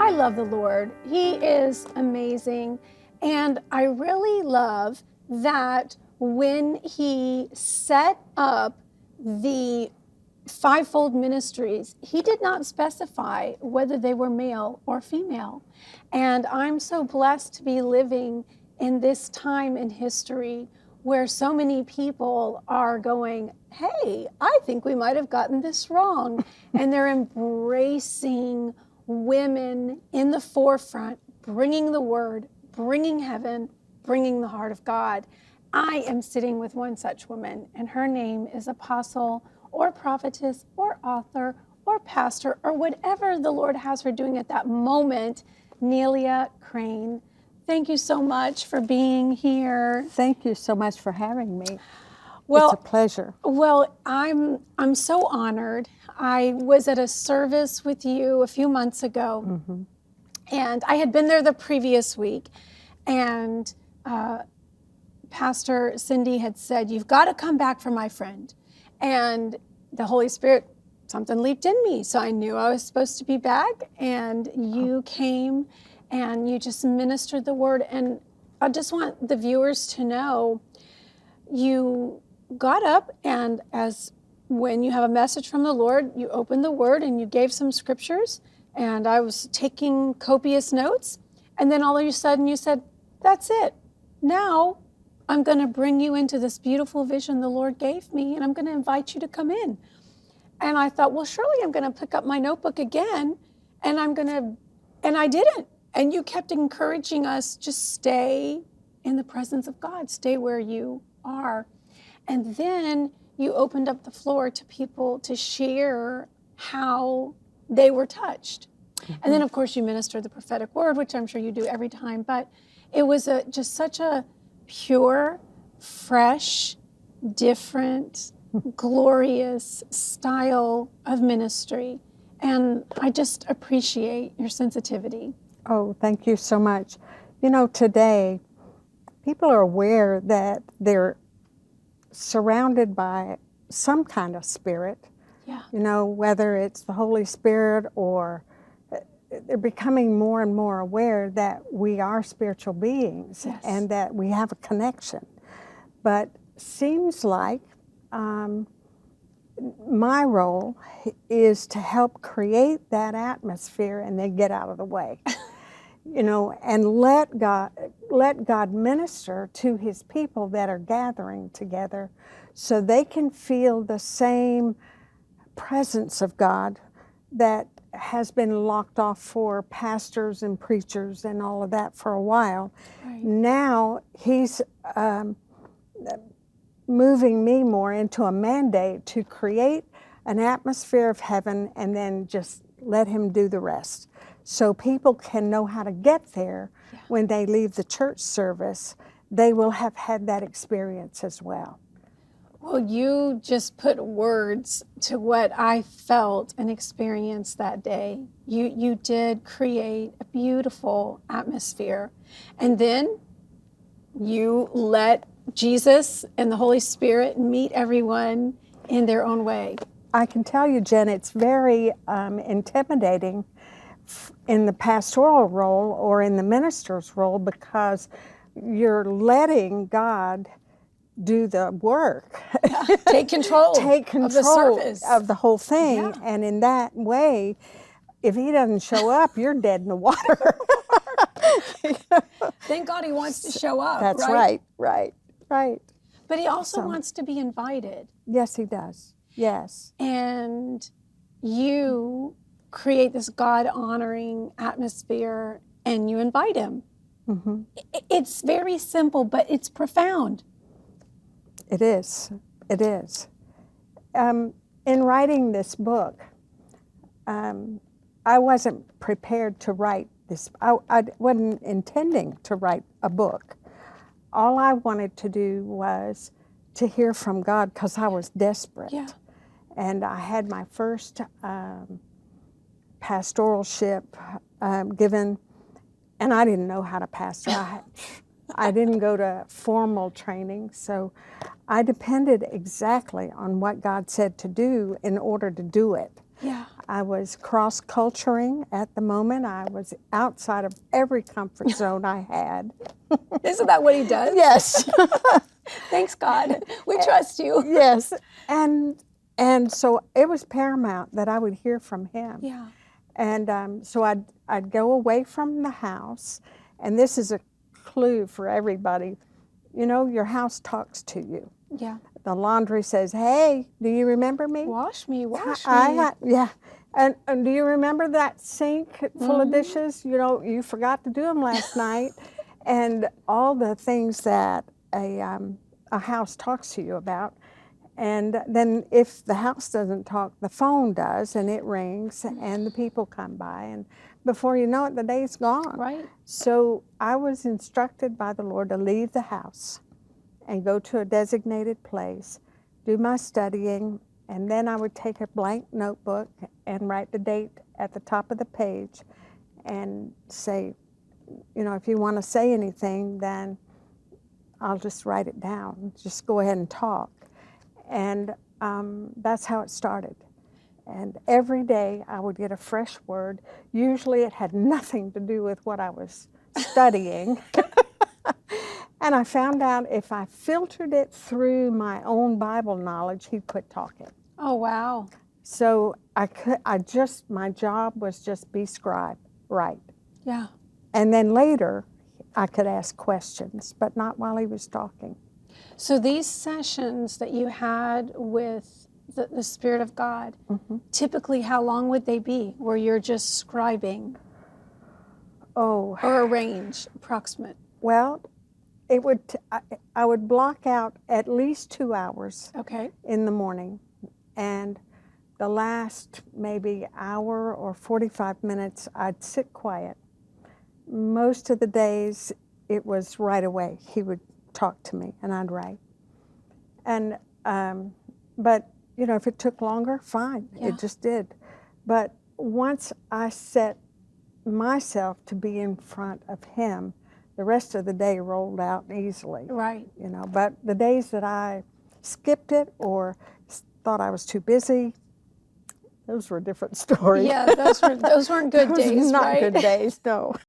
I love the Lord. He is amazing. And I really love that when he set up the fivefold ministries, he did not specify whether they were male or female. And I'm so blessed to be living in this time in history where so many people are going, hey, I think we might have gotten this wrong. And they're embracing women in the forefront, bringing the word, bringing heaven, bringing the heart of God. I am sitting with one such woman, and her name is Apostle or prophetess or author or pastor or whatever the Lord has her doing at that moment, Nelia Crane. Thank you so much for being here. Thank you so much for having me. Well, it's a pleasure. Well, I'm so honored. I was at a service with you a few months ago, and I had been there the previous week, and Pastor Cindy had said, you've got to come back for my friend. And the Holy Spirit, something leaped in me. So I knew I was supposed to be back, and you came and you just ministered the word. And I just want the viewers to know you got up, and as when you have a message from the Lord, you opened the word and you gave some scriptures, and I was taking copious notes. And then all of a sudden you said, that's it. Now I'm going to bring you into this beautiful vision the Lord gave me, and I'm going to invite you to come in. And I thought, well, surely I'm going to pick up my notebook again, and I didn't. And you kept encouraging us, just stay in the presence of God, stay where you are. And then you opened up the floor to people to share how they were touched. And then, of course, you ministered the prophetic word, which I'm sure you do every time. But it was just such a pure, fresh, different, glorious style of ministry. And I just appreciate your sensitivity. Oh, thank you so much. You know, today, people are aware that they're surrounded by some kind of spirit. Yeah. You know, whether it's the Holy Spirit, or they're becoming more and more aware that we are spiritual beings. Yes. And that we have a connection. But seems like my role is to help create that atmosphere and then get out of the way. You know, and let God minister to his people that are gathering together so they can feel the same presence of God that has been locked off for pastors and preachers and all of that for a while. Right. Now he's moving me more into a mandate to create an atmosphere of heaven and then just let him do the rest. So people can know how to get there. Yeah. When they leave the church service, they will have had that experience as well. Well, you just put words to what I felt and experienced that day. You did create a beautiful atmosphere. And then you let Jesus and the Holy Spirit meet everyone in their own way. I can tell you, Jen, it's very intimidating in the pastoral role or in the minister's role, because you're letting God do the work. Yeah. Take control. Take control of the service. of the whole thing. Yeah. And in that way, if he doesn't show up, you're dead in the water. Thank God he wants to show up. That's right. But he also wants to be invited. Yes, he does. Yes. And you create this God-honoring atmosphere, and you invite him. Mm-hmm. It's very simple, but it's profound. It is. It is. In writing this book, I wasn't prepared to write this. I wasn't intending to write a book. All I wanted to do was to hear from God, because I was desperate. Yeah. And I had my first pastoralship given, and I didn't know how to pastor. I didn't go to formal training, so I depended exactly on what God said to do in order to do it. Yeah. I was cross-culturing at the moment. I was outside of every comfort zone I had. Isn't that what he does? Yes. Thanks, God. We trust you. Yes. And so it was paramount that I would hear from him. Yeah. And so I'd go away from the house, and this is a clue for everybody. You know, your house talks to you. Yeah. The laundry says, "Hey, do you remember me?" Wash me, wash me. Yeah. And do you remember that sink full of dishes? You know, you forgot to do them last night. And all the things that a house talks to you about. And then if the house doesn't talk, the phone does, and it rings, and the people come by. And before you know it, the day's gone. Right. So I was instructed by the Lord to leave the house and go to a designated place, do my studying, and then I would take a blank notebook and write the date at the top of the page and say, you know, if you want to say anything, then I'll just write it down. Just go ahead and talk. And that's how it started. And every day I would get a fresh word. Usually it had nothing to do with what I was studying. And I found out if I filtered it through my own Bible knowledge, he'd quit talking. Oh, wow. So my job was just be scribe, write. Yeah. And then later I could ask questions, but not while he was talking. So these sessions that you had with the Spirit of God, typically how long would they be where you're just scribing? Oh. Or a range, approximate? Well, I would block out at least 2 hours in the morning, and the last maybe hour or 45 minutes I'd sit quiet. Most of the days it was right away. He would talk to me and I'd write. And but you know, if it took longer, fine. Yeah. It just did. But once I set myself to be in front of him, the rest of the day rolled out easily. Right. You know, but the days that I skipped it or thought I was too busy, those were a different story. Yeah, those weren't good days, Not right? good days, no.